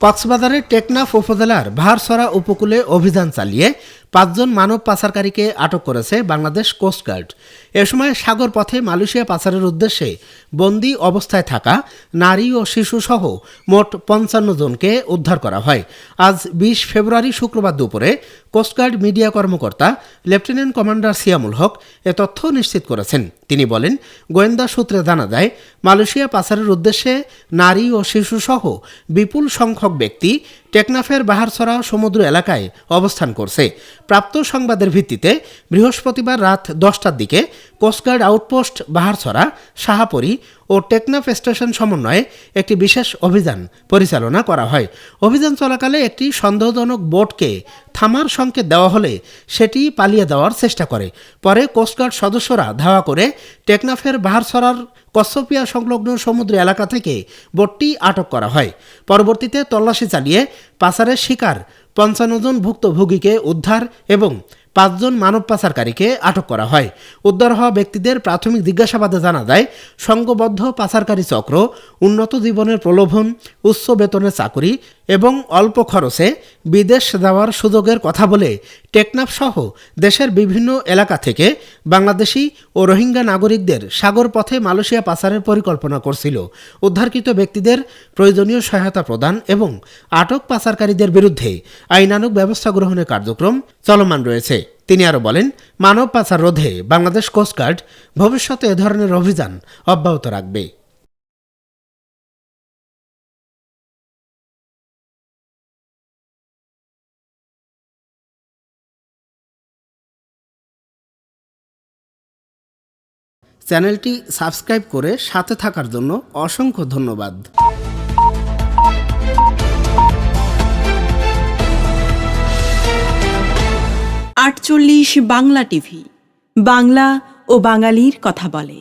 কক্সবাজারের টেকনাফ উপজেলার ভারসরা উপকূলে অভিযান চালিয়ে ৫ জন মানব পাচারকারীকে আটক করেছে বাংলাদেশ কোস্টগার্ড। এ সময় সাগর পথে মালয়েশিয়া পাচারের উদ্দেশ্যে বন্দী অবস্থায় থাকা নারী ও শিশুসহ মোট ৫৫ জনকে উদ্ধার করা হয়। আজ ২০ ফেব্রুয়ারি শুক্রবার দুপুরে কোস্টগার্ড মিডিয়া কর্মকর্তা লেফটেন্যান্ট কমান্ডার সিয়ামুল হক এ তথ্য নিশ্চিত করেছেন। তিনি বলেন, গোয়েন্দা সূত্রে জানা যায়, মালয়েশিয়া পাচারের উদ্দেশ্যে নারী ও শিশুসহ বিপুল সংখ্যক ব্যক্তি টেকনাফের বাহারছড়া সমুদ্র এলাকায় অবস্থান করছে। প্রাপ্ত সংবাদের ভিত্তিতে বৃহস্পতিবার রাত ১০টার দিকে কোস্টগার্ড আউটপোস্ট বাহারছড়া, শাহাপরী ও টেকনাফ স্টেশন সমন্বয়ে একটি বিশেষ অভিযান পরিচালনা করা হয়। অভিযান চলাকালে একটি সন্দেহজনক বোটকে থামার সংকেত দেওয়া হলে সেটি পালিয়ে যাওয়ার চেষ্টা করে। পরে কোস্টগার্ড সদস্যরা ধাওয়া করে টেকনাফের বাহারছড়ার কচ্ছপিয়া সংলগ্ন সমুদ্র এলাকা থেকে বোটটি আটক করা হয়। পরবর্তীতে তল্লাশি চালিয়ে পাচারের শিকার ৫৫ জন ভুক্তভোগীকে উদ্ধার এবং ৫ জন মানব পাচারকারীকে আটক করা হয়। উদ্ধার হওয়া ব্যক্তিদের প্রাথমিক জিজ্ঞাসাবাদে জানা যায়, সংঘবদ্ধ পাচারকারী চক্র উন্নত জীবনের প্রলোভন, উচ্চ বেতনের চাকরি এবং অল্প খরচে বিদেশ যাওয়ার সুযোগের কথা বলে টেকনাফ সহ দেশের বিভিন্ন এলাকা থেকে বাংলাদেশি ও রোহিঙ্গা নাগরিকদের সাগর পথে মালয়েশিয়া পাচারের পরিকল্পনা করছিল। উদ্ধারকৃত ব্যক্তিদের প্রয়োজনীয় সহায়তা প্রদান এবং আটক পাচারকারীদের বিরুদ্ধে আইনানুগ ব্যবস্থা গ্রহণের কার্যক্রম চলমান রয়েছে। তিনি আরও বলেন, মানব পাচার রোধে বাংলাদেশ কোস্টগার্ড ভবিষ্যতে এ ধরনের অভিযান অব্যাহত রাখবে। চ্যানেলটি সাবস্ক্রাইব করে সাথে থাকার জন্য অসংখ্য ধন্যবাদ। ৪৮ বাংলা টিভি, বাংলা ও বাঙালির কথা বলে।